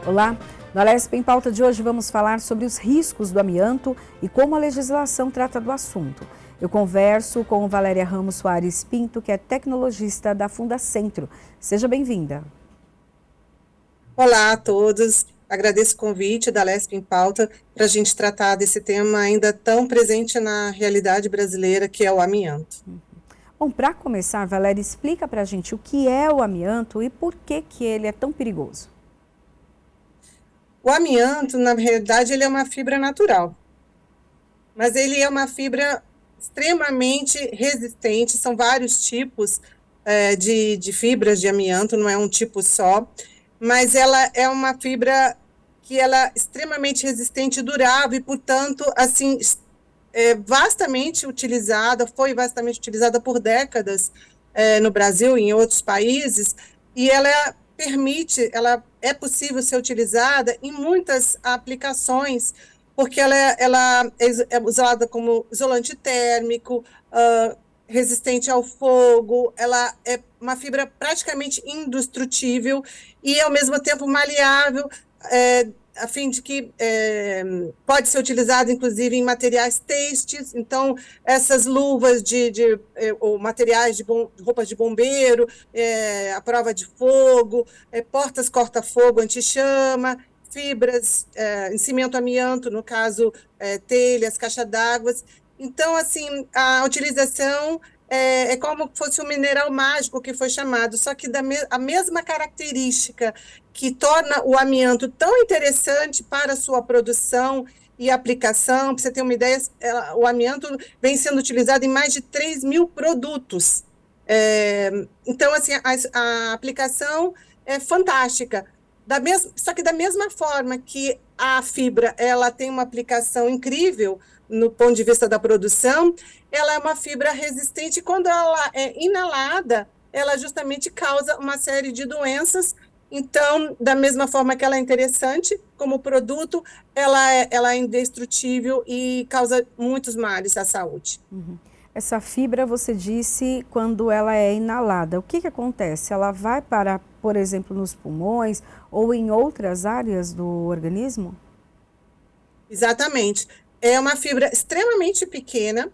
Olá, no Alesp em Pauta de hoje vamos falar sobre os riscos do amianto e como a legislação trata do assunto. Eu converso com Valéria Ramos Soares Pinto, que é tecnologista da Fundacentro. Seja bem-vinda. Olá a todos, agradeço o convite da Alesp em Pauta para a gente tratar desse tema ainda tão presente na realidade brasileira, que é o amianto. Bom, para começar, Valéria, explica para a gente o que é o amianto e por que ele é tão perigoso. O amianto, na realidade, ele é uma fibra natural, mas ele é uma fibra extremamente resistente, são vários tipos de fibras de amianto, não é um tipo só, mas ela é uma fibra que ela é extremamente resistente e durável e, portanto, assim, vastamente utilizada, foi vastamente utilizada por décadas no Brasil e em outros países, e ela é possível ser utilizada em muitas aplicações, porque ela é usada como isolante térmico, resistente ao fogo, ela é uma fibra praticamente indestrutível e, ao mesmo tempo, maleável, a fim de que pode ser utilizado, inclusive, em materiais têxteis. Então, essas luvas ou materiais de roupas de bombeiro, a prova de fogo, portas corta-fogo anti-chama, fibras em cimento amianto, no caso, telhas, caixa d'água. Então, assim, a utilização é como se fosse um mineral mágico que foi chamado, só que a mesma característica que torna o amianto tão interessante para a sua produção e aplicação. Para você ter uma ideia, o amianto vem sendo utilizado em mais de 3 mil produtos. Então, assim, a aplicação é fantástica. Só que da mesma forma que a fibra ela tem uma aplicação incrível no ponto de vista da produção, ela é uma fibra resistente. Quando ela é inalada, ela justamente causa uma série de doenças. Então, da mesma forma que ela é interessante como produto, ela é indestrutível e causa muitos males à saúde. Essa fibra, você disse, quando ela é inalada, o que acontece? Ela vai parar, por exemplo, nos pulmões ou em outras áreas do organismo? Exatamente. É uma fibra extremamente pequena,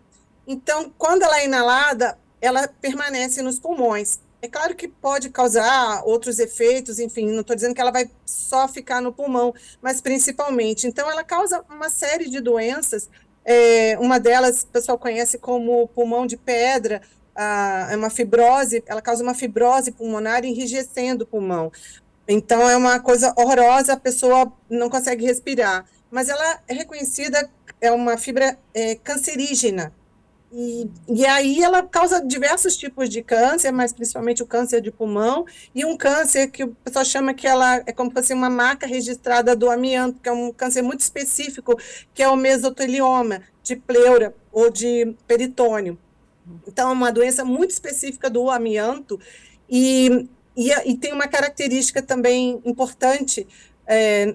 então, quando ela é inalada, ela permanece nos pulmões. É claro que pode causar outros efeitos, enfim, não estou dizendo que ela vai só ficar no pulmão, mas principalmente. Então, ela causa uma série de doenças, uma delas o pessoal conhece como pulmão de pedra, é uma fibrose, ela causa uma fibrose pulmonar enrijecendo o pulmão. Então, é uma coisa horrorosa, a pessoa não consegue respirar. Mas ela é reconhecida, é uma fibra cancerígena. E aí ela causa diversos tipos de câncer, mas principalmente o câncer de pulmão, e um câncer que o pessoal chama que ela é como se fosse uma marca registrada do amianto, que é um câncer muito específico, que é o mesotelioma de pleura ou de peritônio. Então, é uma doença muito específica do amianto, e tem uma característica também importante.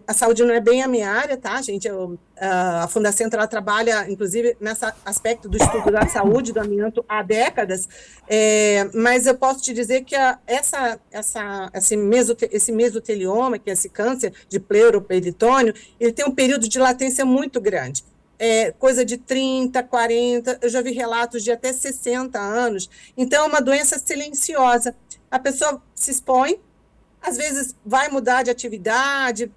A saúde não é bem a minha área, tá, gente? A Fundacentro ela trabalha, inclusive, nesse aspecto do estudo da saúde do amianto há décadas, mas eu posso te dizer que esse mesotelioma, que é esse câncer de pleura ou peritônio, ele tem um período de latência muito grande. Coisa de 30, 40, eu já vi relatos de até 60 anos. Então, é uma doença silenciosa. A pessoa se expõe, às vezes vai mudar de atividade,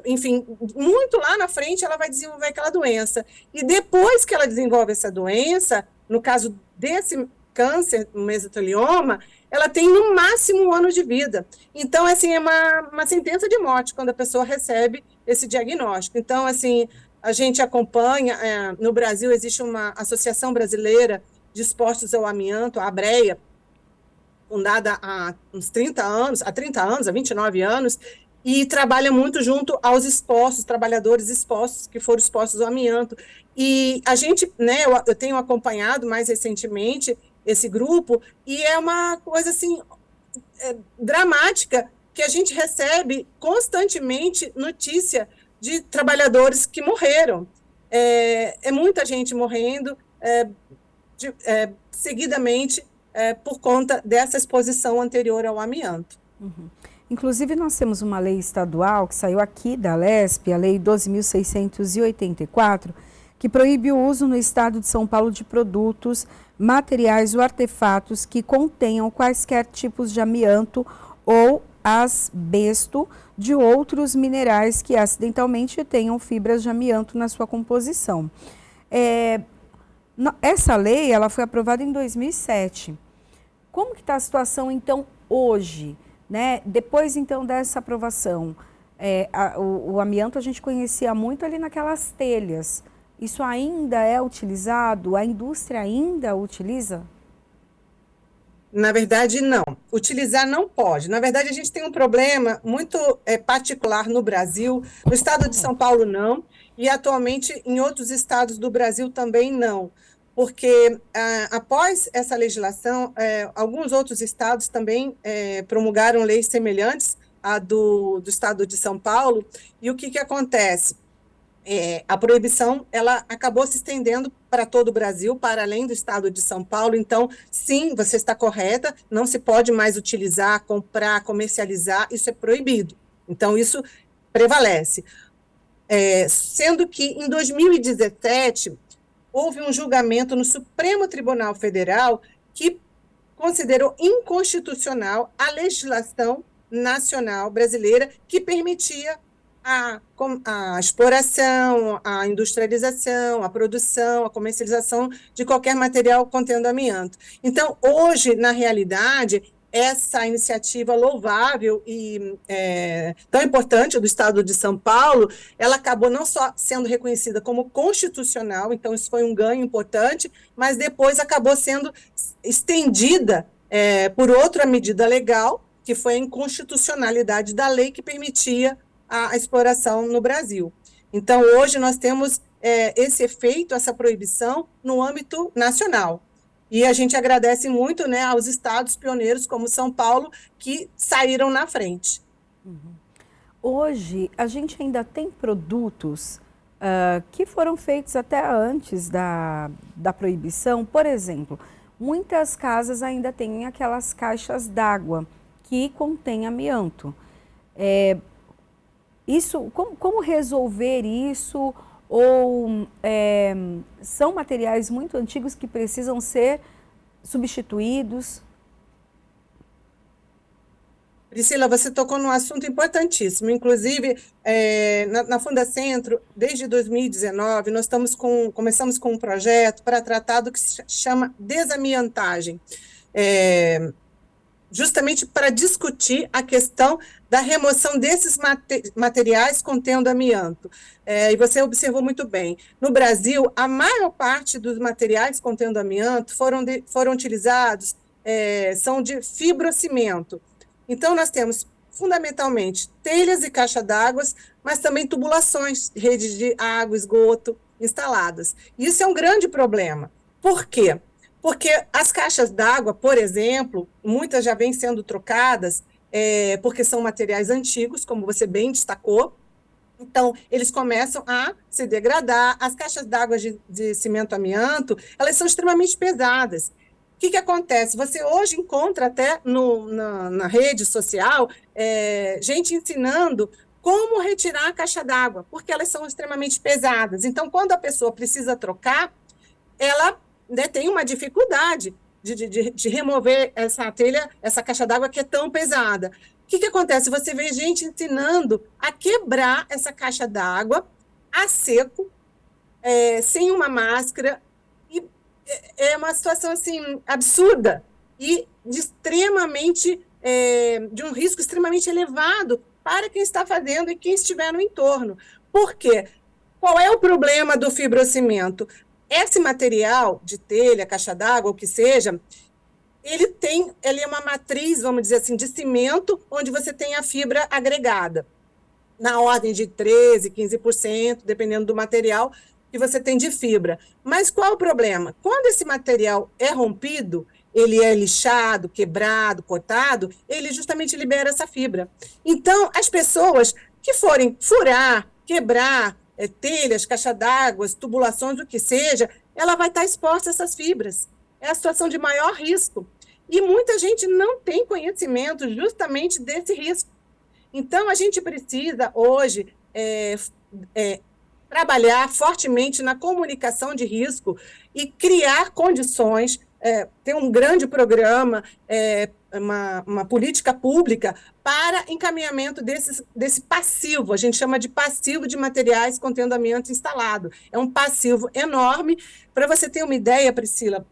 enfim, muito lá na frente ela vai desenvolver aquela doença. E depois que ela desenvolve essa doença, no caso desse câncer, o mesotelioma, ela tem no máximo 1 ano de vida. Então, assim, é uma sentença de morte quando a pessoa recebe esse diagnóstico. Então, assim, a gente acompanha, no Brasil existe uma Associação Brasileira de Expostos ao Amianto, a ABREA, fundada há uns 30 anos, há 29 anos, e trabalha muito junto aos expostos, trabalhadores expostos, que foram expostos ao amianto. E a gente, né, eu tenho acompanhado mais recentemente esse grupo, e é uma coisa, assim, dramática, que a gente recebe constantemente notícia de trabalhadores que morreram. É muita gente morrendo seguidamente por conta dessa exposição anterior ao amianto. Inclusive, nós temos uma lei estadual que saiu aqui da Alesp, a Lei 12.684, que proíbe o uso no estado de São Paulo de produtos, materiais ou artefatos que contenham quaisquer tipos de amianto ou asbesto de outros minerais que acidentalmente tenham fibras de amianto na sua composição. Essa lei ela foi aprovada em 2007. Como que está a situação, então, hoje? Né? Depois, então, dessa aprovação, o amianto a gente conhecia muito ali naquelas telhas. Isso ainda é utilizado? A indústria ainda utiliza? Na verdade, não. Utilizar não pode. Na verdade, a gente tem um problema muito particular no Brasil. No estado de São Paulo, não. E, atualmente, em outros estados do Brasil também não. Porque, após essa legislação, alguns outros estados também promulgaram leis semelhantes à do estado de São Paulo. E o que acontece? A proibição ela acabou se estendendo para todo o Brasil, para além do estado de São Paulo. Então, sim, você está correta, não se pode mais utilizar, comprar, comercializar, isso é proibido. Então, isso prevalece. Sendo que, em 2017, houve um julgamento no Supremo Tribunal Federal que considerou inconstitucional a legislação nacional brasileira que permitia a exploração, a industrialização, a produção, a comercialização de qualquer material contendo amianto. Então, hoje, na realidade, essa iniciativa louvável e tão importante do Estado de São Paulo, ela acabou não só sendo reconhecida como constitucional, então isso foi um ganho importante, mas depois acabou sendo estendida por outra medida legal, que foi a inconstitucionalidade da lei que permitia a exploração no Brasil. Então, hoje nós temos esse efeito, essa proibição no âmbito nacional. E a gente agradece muito, né, aos estados pioneiros, como São Paulo, que saíram na frente. Uhum. Hoje, a gente ainda tem produtos que foram feitos até antes da proibição. Por exemplo, muitas casas ainda têm aquelas caixas d'água que contêm amianto. Como resolver isso? Ou são materiais muito antigos que precisam ser substituídos? Priscila, você tocou num assunto importantíssimo. Inclusive, na Fundacentro, desde 2019, nós começamos com um projeto para tratar do que se chama desamiantagem, justamente para discutir a questão da remoção desses materiais contendo amianto. E você observou muito bem, no Brasil, a maior parte dos materiais contendo amianto foram utilizados, são de fibrocimento. Então, nós temos, fundamentalmente, telhas e caixa d'água, mas também tubulações, redes de água, esgoto instaladas. Isso é um grande problema. Por quê? Porque as caixas d'água, por exemplo, muitas já vêm sendo trocadas, porque são materiais antigos, como você bem destacou. Então, eles começam a se degradar. As caixas d'água de cimento amianto, elas são extremamente pesadas. O que acontece? Você hoje encontra até na rede social gente ensinando como retirar a caixa d'água, porque elas são extremamente pesadas. Então, quando a pessoa precisa trocar, ela tem uma dificuldade de remover essa telha, essa caixa d'água que é tão pesada. O que acontece? Você vê gente ensinando a quebrar essa caixa d'água a seco, sem uma máscara, e é uma situação assim, absurda e de um risco extremamente elevado para quem está fazendo e quem estiver no entorno. Por quê? Qual é o problema do fibrocimento? Esse material de telha, caixa d'água, o que seja, ele é uma matriz, vamos dizer assim, de cimento, onde você tem a fibra agregada, na ordem de 13%, 15%, dependendo do material que você tem de fibra. Mas qual o problema? Quando esse material é rompido, ele é lixado, quebrado, cortado, ele justamente libera essa fibra. Então, as pessoas que forem furar, quebrar, telhas, caixa d'água, tubulações, o que seja, ela vai estar exposta a essas fibras. É a situação de maior risco. E muita gente não tem conhecimento justamente desse risco. Então, a gente precisa, hoje, trabalhar fortemente na comunicação de risco e criar condições, ter um grande programa, uma política pública para encaminhamento desse passivo, a gente chama de passivo de materiais contendo amianto instalado. É um passivo enorme. Para você ter uma ideia, Priscila,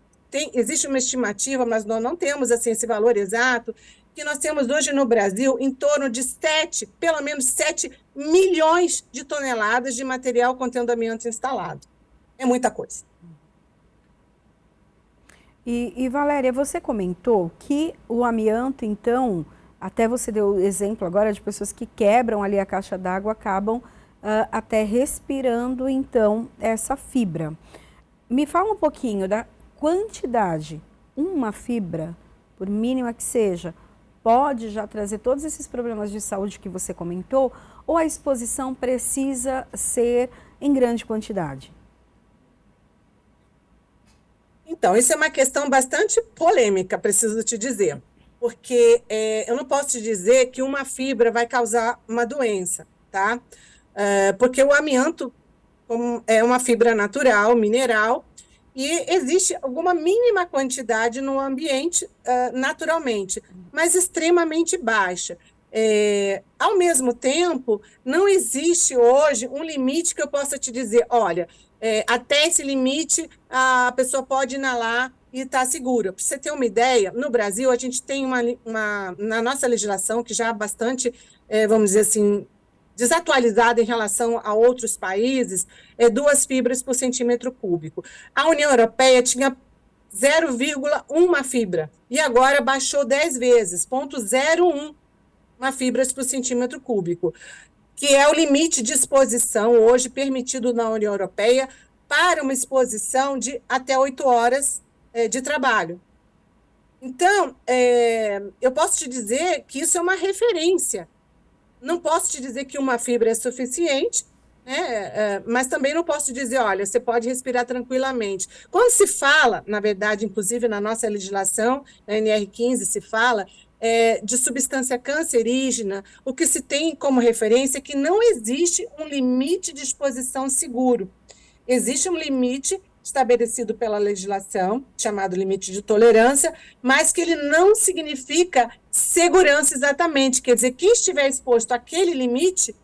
existe uma estimativa, mas nós não temos assim, esse valor exato, que nós temos hoje no Brasil em torno de pelo menos 7 milhões de toneladas de material contendo amianto instalado. É muita coisa. E Valéria, você comentou que o amianto, então, até você deu o exemplo agora de pessoas que quebram ali a caixa d'água, acabam até respirando, então, essa fibra. Me fala um pouquinho da quantidade. Uma fibra, por mínima que seja, pode já trazer todos esses problemas de saúde que você comentou, ou a exposição precisa ser em grande quantidade? Então, isso é uma questão bastante polêmica, preciso te dizer, porque eu não posso te dizer que uma fibra vai causar uma doença, tá? Porque o amianto é uma fibra natural, mineral, e existe alguma mínima quantidade no ambiente naturalmente, mas extremamente baixa. Ao mesmo tempo, não existe hoje um limite que eu possa te dizer, olha, até esse limite a pessoa pode inalar e está segura. Para você ter uma ideia, no Brasil a gente tem na nossa legislação, que já é bastante, vamos dizer assim, desatualizada em relação a outros países, 2 fibras por centímetro cúbico. A União Europeia tinha 0,1 fibra, e agora baixou 10 vezes, 0,01 fibras por centímetro cúbico, que é o limite de exposição hoje permitido na União Europeia para uma exposição de até 8 horas de trabalho. Então, eu posso te dizer que isso é uma referência. Não posso te dizer que uma fibra é suficiente, né? Mas também não posso dizer, olha, você pode respirar tranquilamente. Quando se fala, na verdade, inclusive na nossa legislação, na NR15 se fala de substância cancerígena, o que se tem como referência é que não existe um limite de exposição seguro. Existe um limite estabelecido pela legislação, chamado limite de tolerância, mas que ele não significa segurança exatamente. Quer dizer, quem estiver exposto àquele limite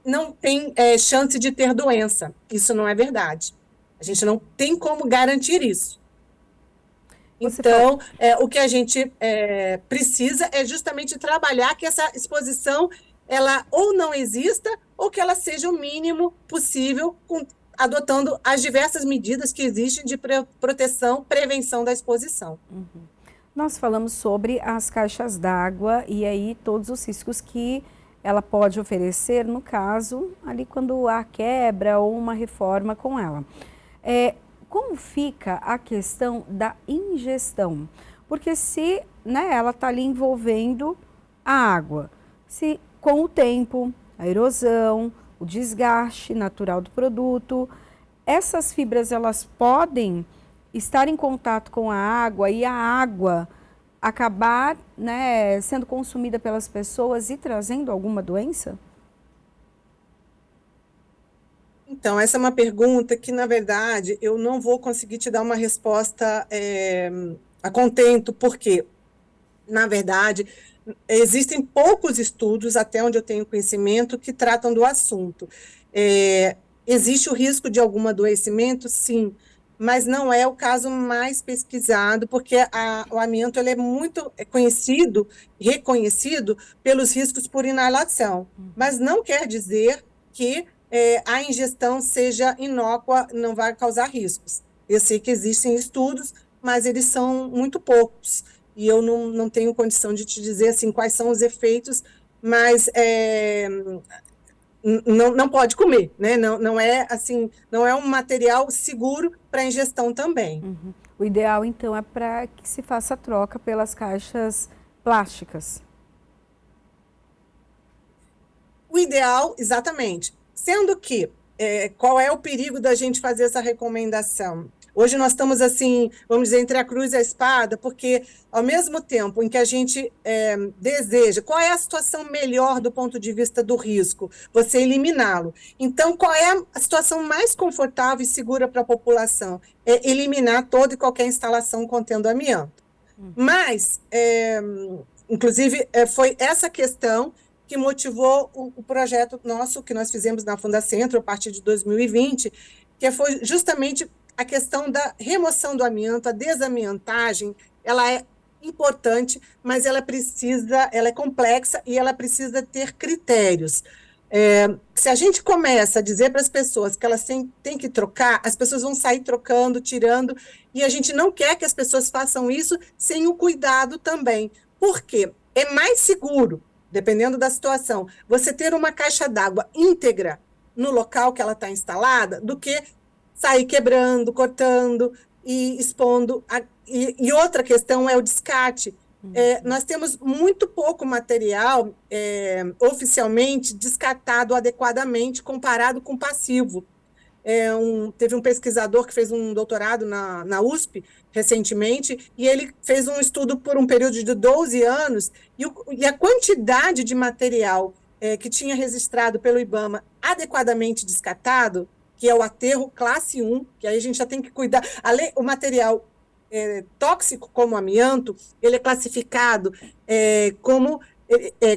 não tem chance de ter doença. Isso não é verdade. A gente não tem como garantir isso. Então, o que a gente precisa é justamente trabalhar que essa exposição ela ou não exista ou que ela seja o mínimo possível, adotando as diversas medidas que existem de proteção, prevenção da exposição. Uhum. Nós falamos sobre as caixas d'água e aí todos os riscos que ela pode oferecer, no caso, ali quando há quebra ou uma reforma com ela. Como fica a questão da ingestão? Porque se ela está ali envolvendo a água, se com o tempo, a erosão, o desgaste natural do produto, essas fibras elas podem estar em contato com a água e a água acabar sendo consumida pelas pessoas e trazendo alguma doença? Então, essa é uma pergunta que, na verdade, eu não vou conseguir te dar uma resposta a contento, porque, na verdade, existem poucos estudos, até onde eu tenho conhecimento, que tratam do assunto. Existe o risco de algum adoecimento? Sim, mas não é o caso mais pesquisado, porque o amianto ele é muito conhecido, reconhecido pelos riscos por inalação, mas não quer dizer que a ingestão seja inócua, não vai causar riscos. Eu sei que existem estudos, mas eles são muito poucos, e eu não tenho condição de te dizer assim, quais são os efeitos, mas não pode comer, né? Não é assim, não é um material seguro para ingestão também. Uhum. O ideal, então, é para que se faça a troca pelas caixas plásticas. O ideal, exatamente. Sendo que, qual é o perigo da gente fazer essa recomendação? Hoje nós estamos, assim, vamos dizer, entre a cruz e a espada, porque ao mesmo tempo em que a gente deseja, qual é a situação melhor do ponto de vista do risco? Você eliminá-lo. Então, qual é a situação mais confortável e segura para a população? É eliminar toda e qualquer instalação contendo amianto. Mas, inclusive, foi essa questão que motivou o projeto nosso, que nós fizemos na Fundacentro, a partir de 2020, que foi justamente a questão da remoção do amianto, a desamiantagem. Ela é importante, mas ela é complexa e ela precisa ter critérios. Se a gente começa a dizer para as pessoas que elas têm que trocar, as pessoas vão sair trocando, tirando, e a gente não quer que as pessoas façam isso sem o cuidado também. Por quê? É mais seguro, dependendo da situação, você ter uma caixa d'água íntegra no local que ela está instalada, do que sair quebrando, cortando e expondo. E outra questão é o descarte. Nós temos muito pouco material oficialmente descartado adequadamente comparado com passivo. Teve um pesquisador que fez um doutorado na USP recentemente, e ele fez um estudo por um período de 12 anos, e a quantidade de material que tinha registrado pelo IBAMA adequadamente descartado, que é o aterro classe 1, que aí a gente já tem que cuidar. O material tóxico, como amianto, ele é classificado como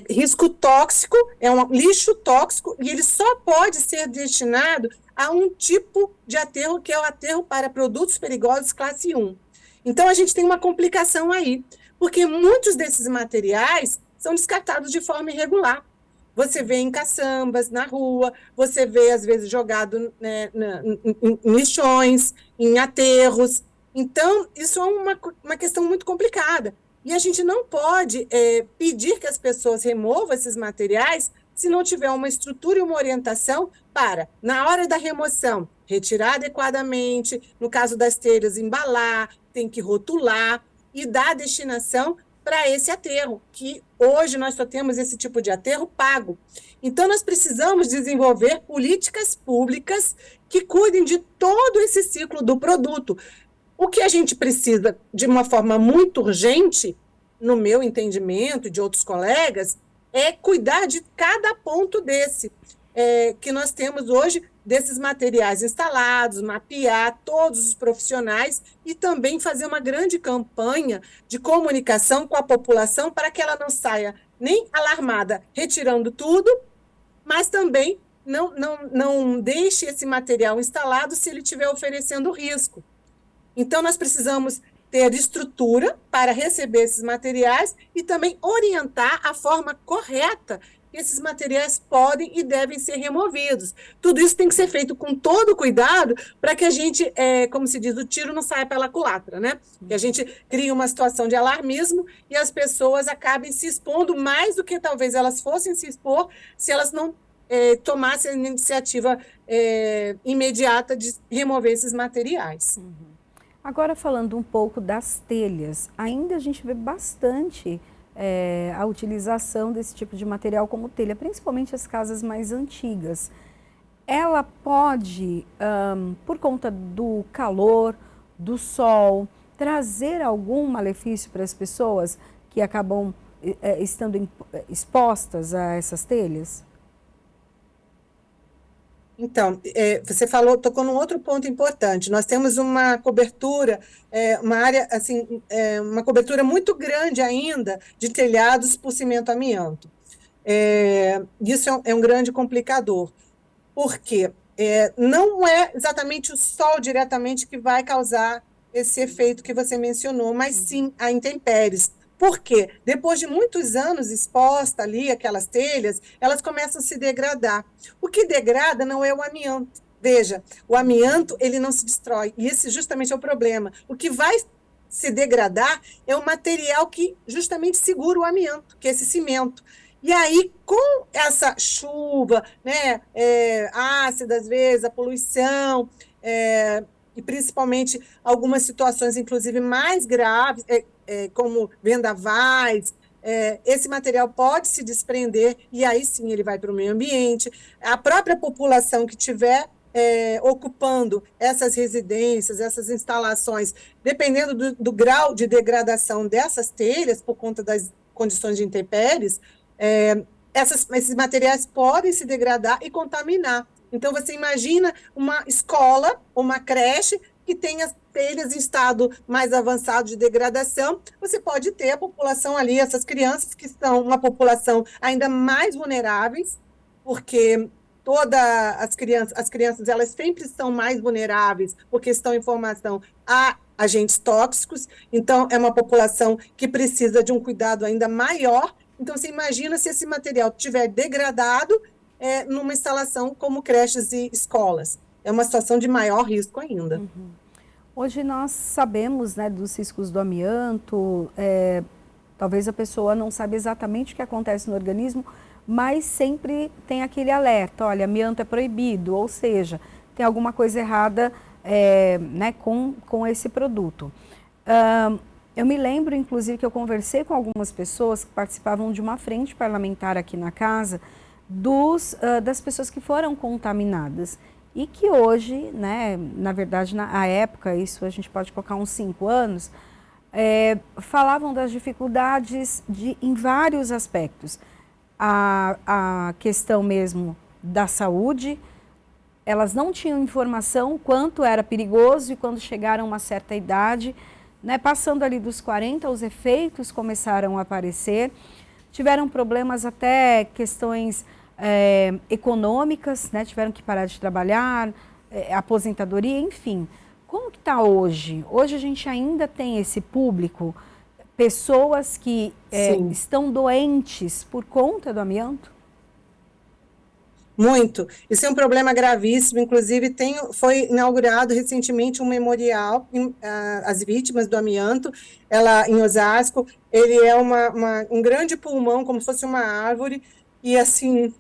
risco tóxico, é um lixo tóxico, e ele só pode ser destinado a um tipo de aterro, que é o aterro para produtos perigosos classe 1. Então, a gente tem uma complicação aí, porque muitos desses materiais são descartados de forma irregular. Você vê em caçambas, na rua, você vê, às vezes, jogado em lixões, em aterros. Então, isso é uma questão muito complicada. E a gente não pode pedir que as pessoas removam esses materiais se não tiver uma estrutura e uma orientação para, na hora da remoção, retirar adequadamente, no caso das telhas, embalar, tem que rotular e dar a destinação para esse aterro, que hoje nós só temos esse tipo de aterro pago. Então, nós precisamos desenvolver políticas públicas que cuidem de todo esse ciclo do produto. O que a gente precisa, de uma forma muito urgente, no meu entendimento e de outros colegas, é cuidar de cada ponto desse, que nós temos hoje, desses materiais instalados, mapear todos os profissionais e também fazer uma grande campanha de comunicação com a população para que ela não saia nem alarmada retirando tudo, mas também não deixe esse material instalado se ele estiver oferecendo risco. Então, nós precisamos ter estrutura para receber esses materiais e também orientar a forma correta que esses materiais podem e devem ser removidos. Tudo isso tem que ser feito com todo cuidado para que a gente, como se diz, o tiro não saia pela culatra, né? Que a gente crie uma situação de alarmismo e as pessoas acabem se expondo mais do que talvez elas fossem se expor se elas não tomassem a iniciativa imediata de remover esses materiais. Agora, falando um pouco das telhas, ainda a gente vê bastante a utilização desse tipo de material como telha, principalmente as casas mais antigas. Ela pode, por conta do calor, do sol, trazer algum malefício para as pessoas que acabam estando expostas a essas telhas? Então, você tocou num outro ponto importante. Nós temos uma cobertura, uma área, assim, uma cobertura muito grande ainda de telhados por cimento amianto. Isso é um grande complicador. Por quê? Não é exatamente o sol diretamente que vai causar esse efeito que você mencionou, mas sim a intempéries. Por quê? Depois de muitos anos exposta ali, aquelas telhas, elas começam a se degradar. O que degrada não é o amianto. Veja, o amianto, ele não se destrói, e esse justamente é o problema. O que vai se degradar é o material que justamente segura o amianto, que é esse cimento. E aí, com essa chuva, né, ácida, às vezes, a poluição, e principalmente algumas situações, inclusive, mais graves, como vendavais, esse material pode se desprender, e aí sim ele vai para o meio ambiente. A própria população que tiver ocupando essas residências, essas instalações, dependendo do grau de degradação dessas telhas, por conta das condições de intempéries, esses materiais podem se degradar e contaminar. Então, você imagina uma escola, uma creche, que tenha telhas em estado mais avançado de degradação, você pode ter a população ali, essas crianças que são uma população ainda mais vulneráveis, porque todas as crianças elas sempre são mais vulneráveis porque estão em formação a agentes tóxicos, então é uma população que precisa de um cuidado ainda maior. Então, você imagina se esse material estiver degradado numa instalação como creches e escolas. É uma situação de maior risco ainda. Uhum. Hoje nós sabemos, né, dos riscos do amianto, talvez a pessoa não saiba exatamente o que acontece no organismo, mas sempre tem aquele alerta, olha, amianto é proibido, ou seja, tem alguma coisa errada né, com esse produto. Eu me lembro, inclusive, que eu conversei com algumas pessoas que participavam de uma frente parlamentar aqui na casa, das pessoas que foram contaminadas. E que hoje, né, na verdade, na época, isso a gente pode colocar uns 5 anos, falavam das dificuldades em vários aspectos. A questão mesmo da saúde, elas não tinham informação quanto era perigoso e quando chegaram a uma certa idade, né, passando ali dos 40, os efeitos começaram a aparecer, tiveram problemas até questões econômicas, né, tiveram que parar de trabalhar, aposentadoria, enfim. Como que está hoje? Hoje a gente ainda tem esse público, pessoas que estão doentes por conta do amianto? Muito. Isso é um problema gravíssimo. Inclusive, foi inaugurado recentemente um memorial às vítimas do amianto, em Osasco. Ele é um grande pulmão, como se fosse uma árvore, e assim,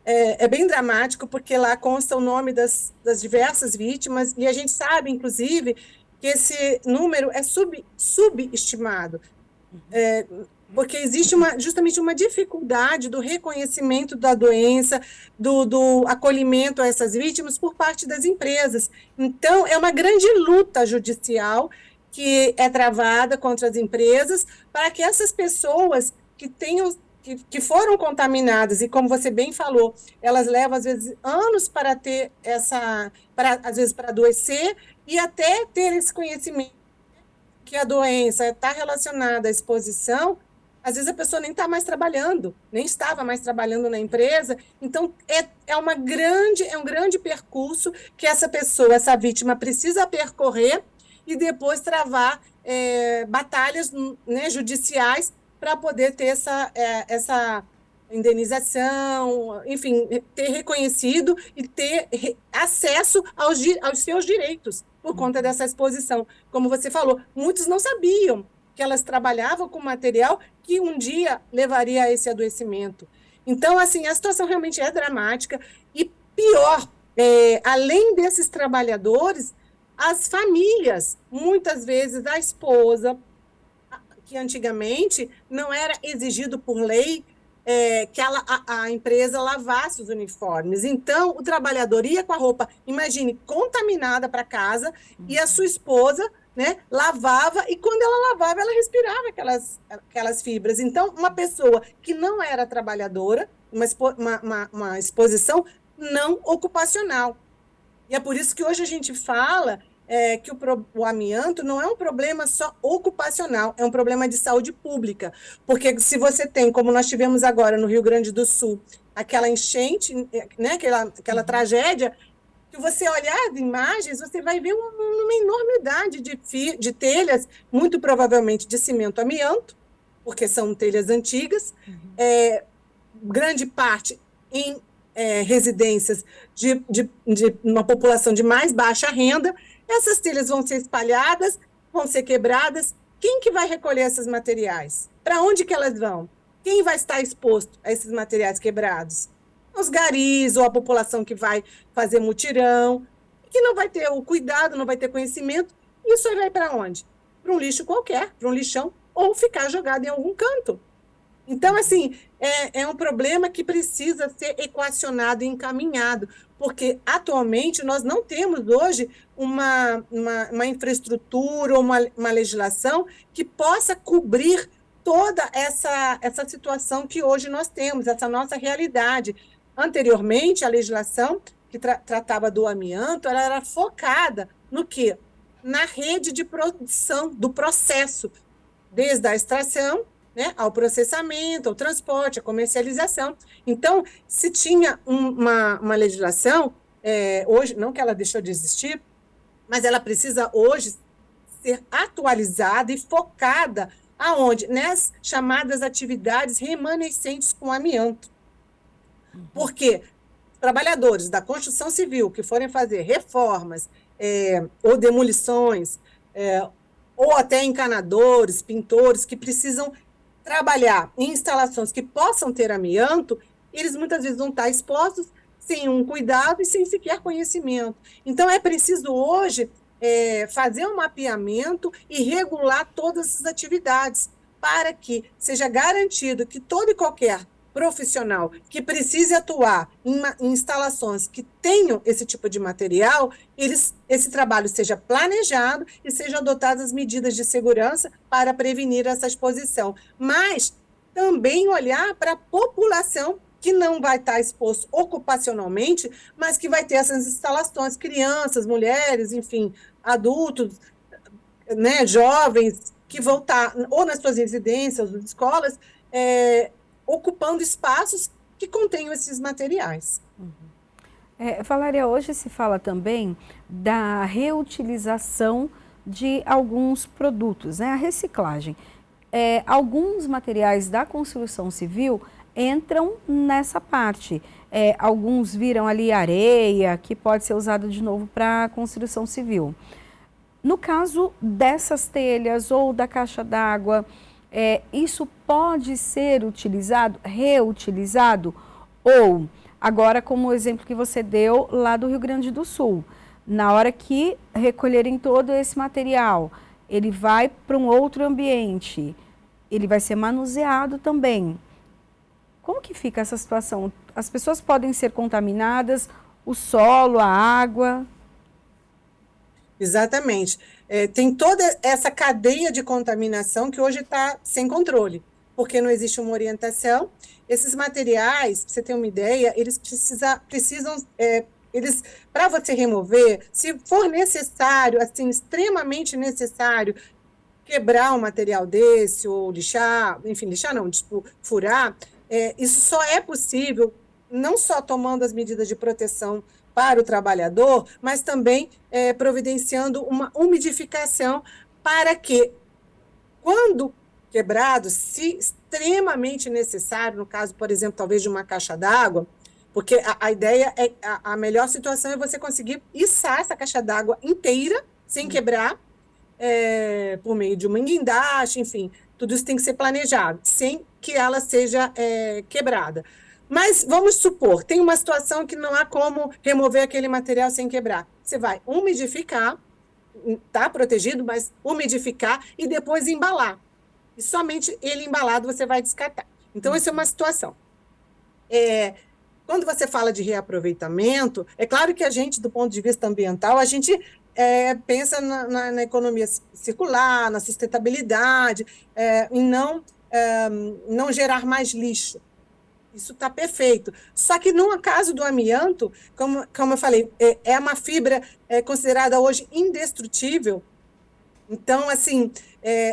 é bem dramático, porque lá consta o nome das diversas vítimas, e a gente sabe, inclusive, que esse número é subestimado. Porque existe justamente uma dificuldade do reconhecimento da doença, do acolhimento a essas vítimas por parte das empresas. Então, é uma grande luta judicial que é travada contra as empresas para que essas pessoas que foram contaminadas, e como você bem falou, elas levam, às vezes, anos para ter às vezes, para adoecer, e até ter esse conhecimento que a doença está relacionada à exposição, às vezes a pessoa nem está mais trabalhando, nem estava mais trabalhando na empresa. Então, é um grande percurso que essa vítima precisa percorrer e depois travar batalhas, né, judiciais para poder ter essa indenização, enfim, ter reconhecido e ter acesso aos seus direitos por conta dessa exposição. Como você falou, muitos não sabiam que elas trabalhavam com material que um dia levaria a esse adoecimento. Então, assim, a situação realmente é dramática e pior, além desses trabalhadores, as famílias, muitas vezes a esposa, que antigamente não era exigido por lei que a empresa lavasse os uniformes. Então, o trabalhador ia com a roupa, imagine, contaminada para casa, e a sua esposa, né, lavava, e quando ela lavava, ela respirava aquelas fibras. Então, uma pessoa que não era trabalhadora, uma exposição não ocupacional. E é por isso que hoje a gente fala que o amianto não é um problema só ocupacional, é um problema de saúde pública. Porque se você tem, como nós tivemos agora no Rio Grande do Sul, aquela enchente, né, aquela tragédia, que você olhar as imagens, você vai ver uma enormidade de telhas, muito provavelmente de cimento amianto, porque são telhas antigas, grande parte em residências de uma população de mais baixa renda. Essas telhas vão ser espalhadas, vão ser quebradas. Quem que vai recolher esses materiais? Para onde que elas vão? Quem vai estar exposto a esses materiais quebrados? Os garis ou a população que vai fazer mutirão, que não vai ter o cuidado, não vai ter conhecimento. Isso aí vai para onde? Para um lixo qualquer, para um lixão, ou ficar jogado em algum canto. Então, assim, é um problema que precisa ser equacionado e encaminhado, porque atualmente nós não temos hoje uma infraestrutura ou uma legislação que possa cobrir toda essa situação que hoje nós temos, essa nossa realidade. Anteriormente, a legislação que tratava do amianto, ela era focada no quê? Na rede de produção, do processo, desde a extração, né, ao processamento, ao transporte, à comercialização. Então, se tinha uma legislação, hoje, não que ela deixou de existir, mas ela precisa hoje ser atualizada e focada aonde? Nas chamadas atividades remanescentes com amianto. Porque trabalhadores da construção civil que forem fazer reformas ou demolições, ou até encanadores, pintores, que precisam trabalhar em instalações que possam ter amianto, eles muitas vezes vão estar expostos sem um cuidado e sem sequer conhecimento. Então, é preciso hoje fazer um mapeamento e regular todas essas atividades, para que seja garantido que todo e qualquer profissional que precise atuar em instalações que tenham esse tipo de material, esse trabalho seja planejado e sejam adotadas medidas de segurança para prevenir essa exposição. Mas também olhar para a população que não vai estar exposto ocupacionalmente, mas que vai ter essas instalações, crianças, mulheres, enfim, adultos, né, jovens, que vão estar ou nas suas residências, nas escolas, ocupando espaços que contenham esses materiais. Valéria, hoje se fala também da reutilização de alguns produtos, né? A reciclagem. Alguns materiais da construção civil entram nessa parte. Alguns viram ali areia, que pode ser usado de novo para a construção civil. No caso dessas telhas ou da caixa d'água, isso pode ser utilizado, reutilizado, ou, agora como o exemplo que você deu lá do Rio Grande do Sul, na hora que recolherem todo esse material, ele vai para um outro ambiente, ele vai ser manuseado também. Como que fica essa situação? As pessoas podem ser contaminadas, o solo, a água? Exatamente. Tem toda essa cadeia de contaminação que hoje está sem controle, porque não existe uma orientação. Esses materiais, para você ter uma ideia, eles precisam, para você remover, se for necessário, assim, extremamente necessário, quebrar um material desse, ou lixar, enfim, lixar não, tipo, furar, isso só é possível não só tomando as medidas de proteção para o trabalhador, mas também providenciando uma umidificação para que, quando quebrado, se extremamente necessário, no caso, por exemplo, talvez de uma caixa d'água, porque a ideia a melhor situação é você conseguir içar essa caixa d'água inteira, sem quebrar, por meio de uma guindaste, enfim, tudo isso tem que ser planejado, sem que ela seja quebrada. Mas vamos supor, tem uma situação que não há como remover aquele material sem quebrar. Você vai umidificar, está protegido, mas umidificar e depois embalar. E somente ele embalado você vai descartar. Então, isso é uma situação. Quando você fala de reaproveitamento, é claro que a gente, do ponto de vista ambiental, a gente pensa na economia circular, na sustentabilidade, em não gerar mais lixo. Isso está perfeito. Só que no caso do amianto, como eu falei, é uma fibra considerada hoje indestrutível. Então, assim,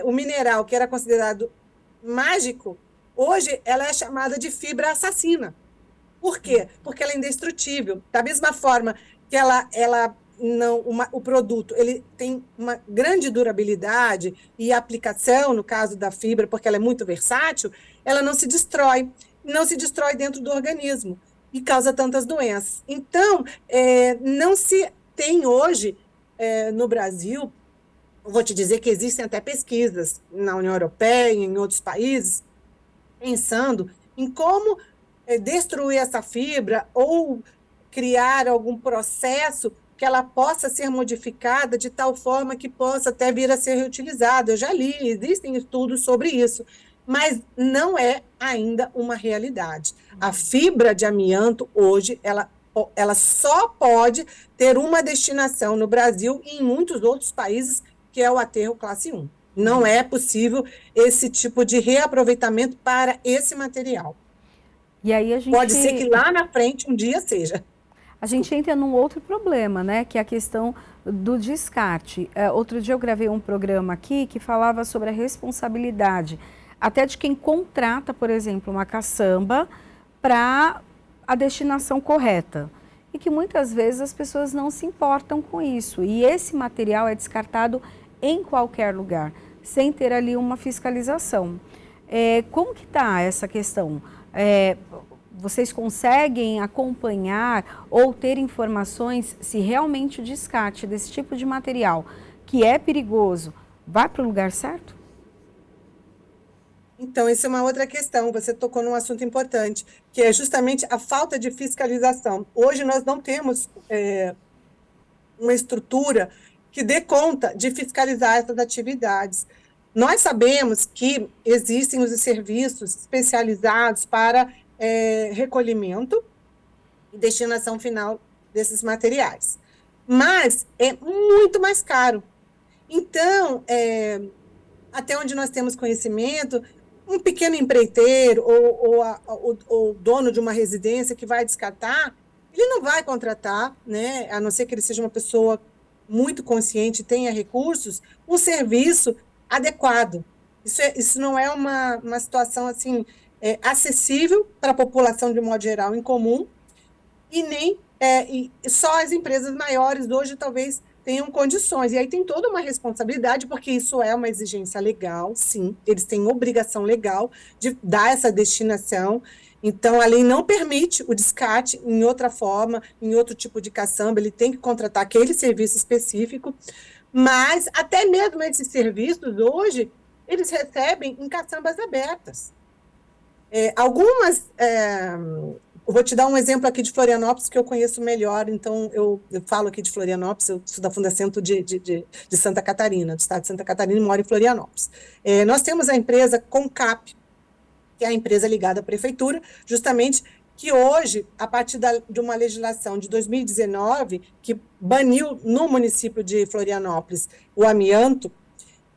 o mineral que era considerado mágico, hoje ela é chamada de fibra assassina. Por quê? Porque ela é indestrutível. Da mesma forma que o produto ele tem uma grande durabilidade e aplicação, no caso da fibra, porque ela é muito versátil, ela não se destrói dentro do organismo e causa tantas doenças. Então, não se tem hoje no Brasil, vou te dizer que existem até pesquisas na União Europeia e em outros países, pensando em como destruir essa fibra ou criar algum processo que ela possa ser modificada de tal forma que possa até vir a ser reutilizada. Eu já li, existem estudos sobre isso. mas não é ainda uma realidade. A fibra de amianto, hoje, ela só pode ter uma destinação no Brasil e em muitos outros países, que é o aterro classe 1. Não é possível esse tipo de reaproveitamento para esse material. E aí Pode ser que lá na frente um dia seja. A gente entra num outro problema, né, que é a questão do descarte. Outro dia eu gravei um programa aqui que falava sobre a responsabilidade, até de quem contrata, por exemplo, uma caçamba para a destinação correta. E que muitas vezes as pessoas não se importam com isso. E esse material é descartado em qualquer lugar, sem ter ali uma fiscalização. Como que está essa questão? Vocês conseguem acompanhar ou ter informações se realmente o descarte desse tipo de material, que é perigoso, vai para o lugar certo? Então, isso é uma outra questão. Você tocou num assunto importante, que é justamente a falta de fiscalização. Hoje nós não temos uma estrutura que dê conta de fiscalizar essas atividades. Nós sabemos que existem os serviços especializados para recolhimento e destinação final desses materiais, mas é muito mais caro. Então, até onde nós temos conhecimento, um pequeno empreiteiro ou dono de uma residência que vai descartar, ele não vai contratar, né, a não ser que ele seja uma pessoa muito consciente, tenha recursos, um serviço adequado. Isso não é uma situação assim acessível para a população de um modo geral em comum, e nem e só as empresas maiores hoje talvez tenham condições. E aí tem toda uma responsabilidade, porque isso é uma exigência legal, sim, eles têm obrigação legal de dar essa destinação. Então, a lei não permite o descarte em outra forma, em outro tipo de caçamba, ele tem que contratar aquele serviço específico, mas até mesmo esses serviços, hoje, eles recebem em caçambas abertas. Algumas... Eu vou te dar um exemplo aqui de Florianópolis, que eu conheço melhor, então eu falo aqui de Florianópolis, eu sou da Fundacentro de Santa Catarina, do estado de Santa Catarina, e moro em Florianópolis. Nós temos a empresa Concap, que é a empresa ligada à prefeitura, justamente que hoje, a partir de uma legislação de 2019, que baniu no município de Florianópolis o amianto,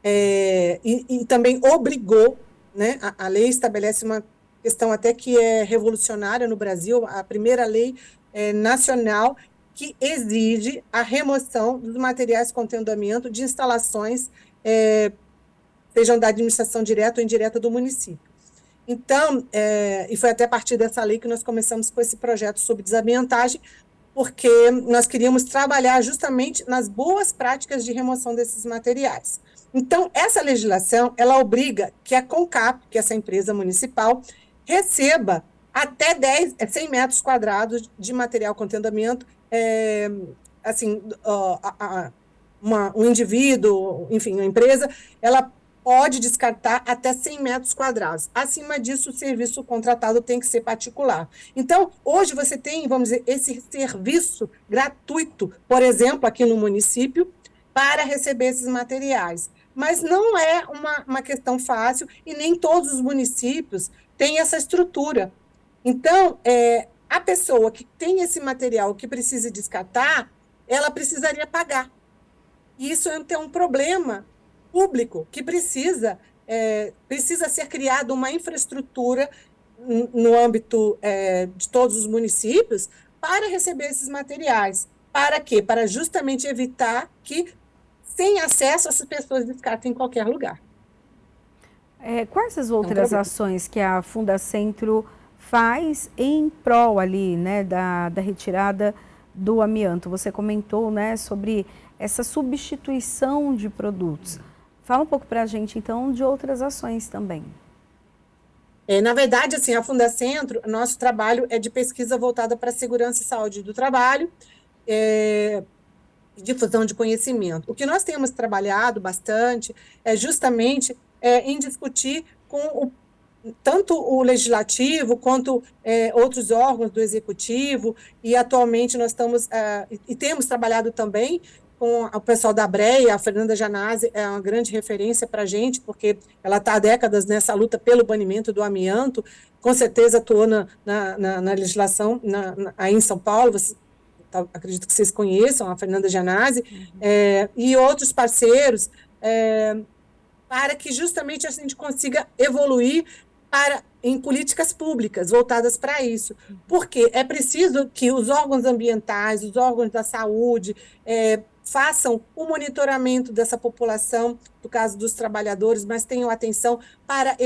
e também obrigou, né, a lei estabelece uma questão até que é revolucionária no Brasil, a primeira lei nacional que exige a remoção dos materiais contendo amianto de instalações, sejam da administração direta ou indireta do município. Então, e foi até a partir dessa lei que nós começamos com esse projeto sobre desamiantagem, porque nós queríamos trabalhar justamente nas boas práticas de remoção desses materiais. Então, essa legislação, ela obriga que a Concap, que é essa empresa municipal, receba até 100 metros quadrados de material contendo amianto, assim, um indivíduo, enfim, uma empresa, ela pode descartar até 100 metros quadrados. Acima disso, o serviço contratado tem que ser particular. Então, hoje você tem, vamos dizer, esse serviço gratuito, por exemplo, aqui no município, para receber esses materiais. Mas não é uma questão fácil e nem todos os municípios têm essa estrutura. Então, a pessoa que tem esse material que precisa descartar, ela precisaria pagar. E isso é um problema público que precisa ser criada uma infraestrutura no âmbito de todos os municípios para receber esses materiais. Para quê? Para justamente evitar que, sem acesso, essas pessoas descartem em qualquer lugar. Quais as outras ações que a Fundacentro faz em prol ali, né, da retirada do amianto? Você comentou, né, sobre essa substituição de produtos. Fala um pouco para a gente, então, de outras ações também. Na verdade, assim, a Fundacentro, nosso trabalho é de pesquisa voltada para a segurança e saúde do trabalho, difusão de conhecimento. O que nós temos trabalhado bastante é justamente em discutir com tanto o legislativo quanto outros órgãos do executivo, e atualmente nós estamos, e temos trabalhado também com o pessoal da Breia. A Fernanda Janazzi é uma grande referência para a gente, porque ela está há décadas nessa luta pelo banimento do amianto, com certeza atuou na legislação aí em São Paulo, acredito que vocês conheçam a Fernanda Janazzi, e outros parceiros, para que justamente a gente consiga evoluir em políticas públicas voltadas para isso. Porque é preciso que os órgãos ambientais, os órgãos da saúde, façam o monitoramento dessa população, no caso dos trabalhadores, mas tenham atenção para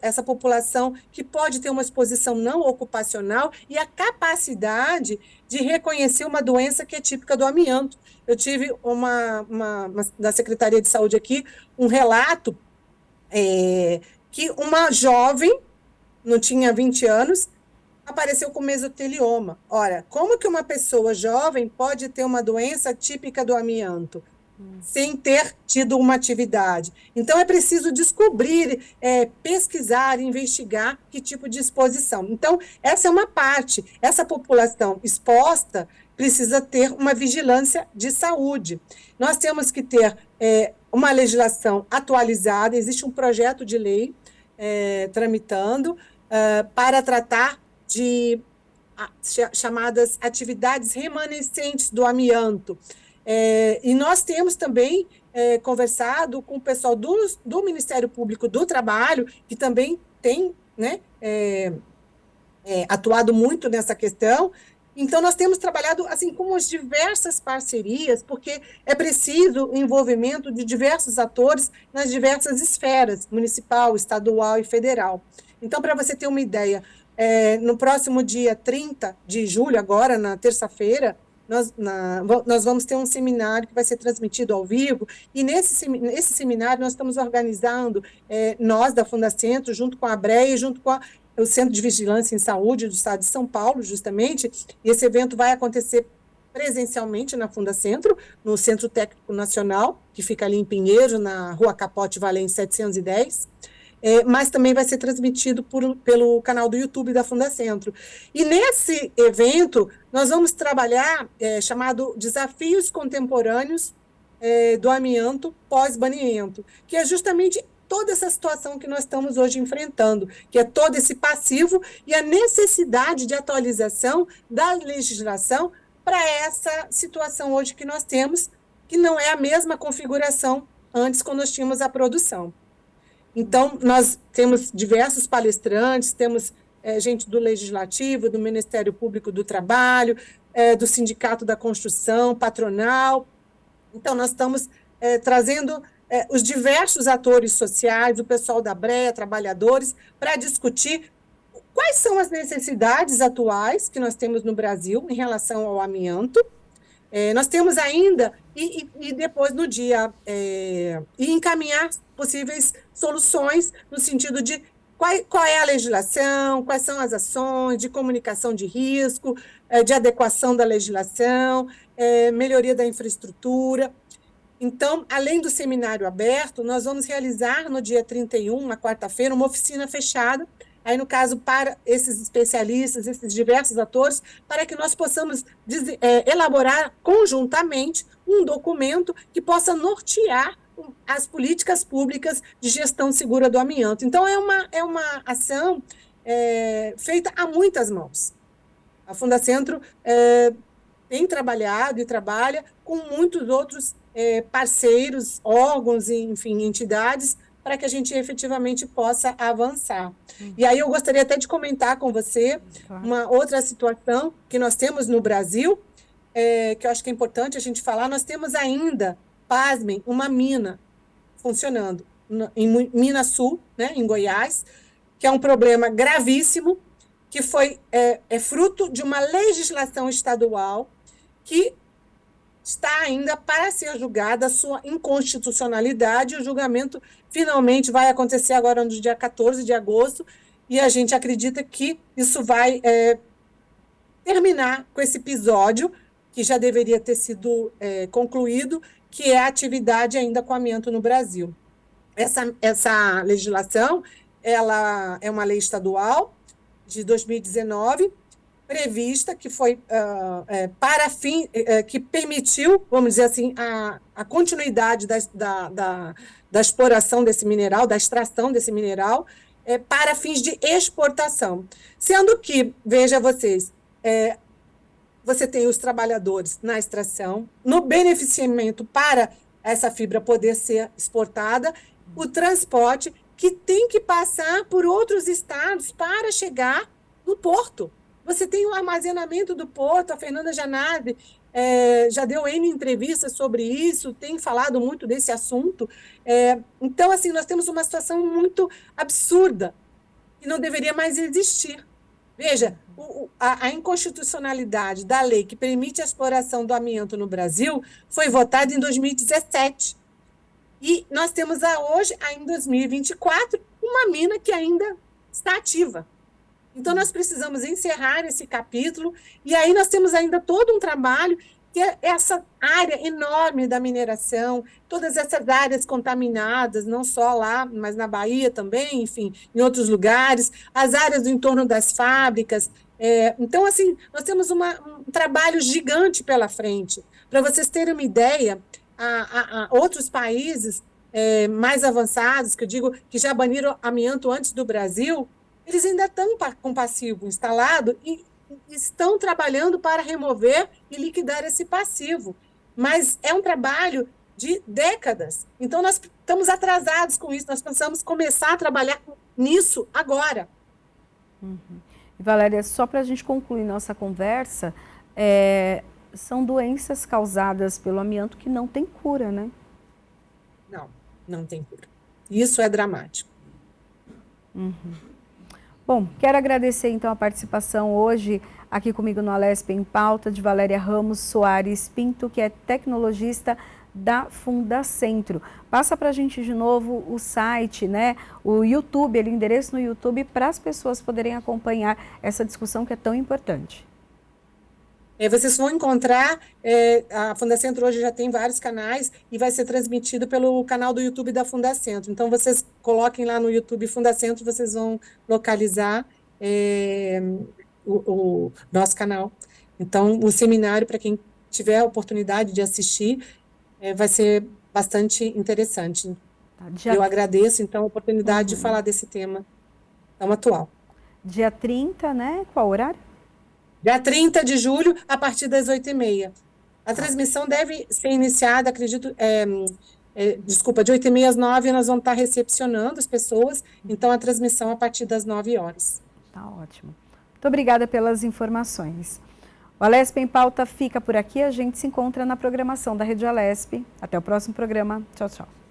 essa população que pode ter uma exposição não ocupacional e a capacidade de reconhecer uma doença que é típica do amianto. Eu tive da Secretaria de Saúde aqui, um relato que uma jovem, não tinha 20 anos, apareceu com mesotelioma. Ora, como que uma pessoa jovem pode ter uma doença típica do amianto sem ter tido uma atividade? Então, é preciso descobrir, pesquisar, investigar que tipo de exposição. Então, essa é uma parte. Essa população exposta precisa ter uma vigilância de saúde. Nós temos que ter uma legislação atualizada, existe um projeto de lei tramitando para tratar de chamadas atividades remanescentes do amianto. E nós temos também conversado com o pessoal do Ministério Público do Trabalho, que também tem, né, atuado muito nessa questão. Então, nós temos trabalhado assim com as diversas parcerias, porque é preciso o envolvimento de diversos atores nas diversas esferas, municipal, estadual e federal. Então, para você ter uma ideia, no próximo dia 30 de julho, agora, na terça-feira, nós vamos ter um seminário que vai ser transmitido ao vivo, e nesse seminário nós estamos organizando, nós da Fundacentro, junto com a Breia, junto com o Centro de Vigilância em Saúde do Estado de São Paulo, justamente, e esse evento vai acontecer presencialmente na Fundacentro, no Centro Técnico Nacional, que fica ali em Pinheiro, na Rua Capote Valente 710, mas também vai ser transmitido pelo canal do YouTube da Fundacentro. E nesse evento, nós vamos trabalhar chamado Desafios Contemporâneos do Amianto pós-banimento, que é justamente toda essa situação que nós estamos hoje enfrentando, que é todo esse passivo e a necessidade de atualização da legislação para essa situação hoje que nós temos, que não é a mesma configuração antes, quando nós tínhamos a produção. Então, nós temos diversos palestrantes, temos gente do Legislativo, do Ministério Público do Trabalho, do Sindicato da Construção, patronal. Então, nós estamos trazendo os diversos atores sociais, o pessoal da Breia, trabalhadores, para discutir quais são as necessidades atuais que nós temos no Brasil em relação ao amianto. Nós temos ainda, e depois no dia, e encaminhar possíveis soluções no sentido de qual é a legislação, quais são as ações de comunicação de risco, de adequação da legislação, melhoria da infraestrutura. Então, além do seminário aberto, nós vamos realizar no dia 31, na quarta-feira, uma oficina fechada, aí no caso para esses especialistas, esses diversos atores, para que nós possamos elaborar conjuntamente um documento que possa nortear as políticas públicas de gestão segura do amianto. Então, é uma ação feita a muitas mãos. A Fundacentro tem trabalhado e trabalha com muitos outros parceiros, órgãos, enfim, entidades, para que a gente efetivamente possa avançar. E aí eu gostaria até de comentar com você uma outra situação que nós temos no Brasil, que eu acho que é importante a gente falar. Nós temos ainda, pasmem, uma mina funcionando em Minas Sul, né, em Goiás, que é um problema gravíssimo, que foi fruto de uma legislação estadual que está ainda para ser julgada a sua inconstitucionalidade. O julgamento finalmente vai acontecer agora no dia 14 de agosto, e a gente acredita que isso vai terminar com esse episódio, que já deveria ter sido concluído, que é a atividade ainda com amianto no Brasil. Essa legislação, ela é uma lei estadual de 2019, prevista, que foi que permitiu, vamos dizer assim, a continuidade da exploração desse mineral, da extração desse mineral, para fins de exportação. Sendo que, veja vocês, você tem os trabalhadores na extração, no beneficiamento para essa fibra poder ser exportada, o transporte, que tem que passar por outros estados para chegar no porto. Você tem o armazenamento do porto, a Fernanda Janardi já deu N entrevistas sobre isso, tem falado muito desse assunto. Então, assim, nós temos uma situação muito absurda, que não deveria mais existir. Veja, a inconstitucionalidade da lei que permite a exploração do amianto no Brasil foi votada em 2017. E nós temos hoje, em 2024, uma mina que ainda está ativa. Então, nós precisamos encerrar esse capítulo, e aí nós temos ainda todo um trabalho, que é essa área enorme da mineração, todas essas áreas contaminadas, não só lá, mas na Bahia também, enfim, em outros lugares, as áreas do entorno das fábricas. Então, assim, nós temos um trabalho gigante pela frente. Para vocês terem uma ideia, outros países mais avançados, que eu digo que já baniram amianto antes do Brasil, eles ainda estão com passivo instalado e estão trabalhando para remover e liquidar esse passivo. Mas é um trabalho de décadas. Então, nós estamos atrasados com isso, nós precisamos começar a trabalhar nisso agora. Uhum. Valéria, só para a gente concluir nossa conversa, são doenças causadas pelo amianto que não tem cura, né? Não tem cura. Isso é dramático. Uhum. Bom, quero agradecer então a participação hoje aqui comigo no Alesp em Pauta de Valéria Ramos Soares Pinto, que é tecnologista da Fundacentro. Passa para a gente de novo o site, né? O YouTube, o endereço no YouTube, para as pessoas poderem acompanhar essa discussão que é tão importante. Vocês vão encontrar, a Fundacentro hoje já tem vários canais e vai ser transmitido pelo canal do YouTube da Fundacentro. Então, vocês coloquem lá no YouTube Fundacentro, vocês vão localizar o nosso canal. Então, o seminário, para quem tiver a oportunidade de assistir, vai ser bastante interessante. Eu agradeço, então, a oportunidade de falar desse tema tão atual. Dia 30, né? Qual horário? Dia 30 de julho, a partir das 8h30. A transmissão deve ser iniciada, acredito, de 8h30 às 9h, nós vamos estar recepcionando as pessoas, então a transmissão a partir das 9h. Tá ótimo. Muito obrigada pelas informações. O Alesp em Pauta fica por aqui, a gente se encontra na programação da Rede Alesp. Até o próximo programa. Tchau, tchau.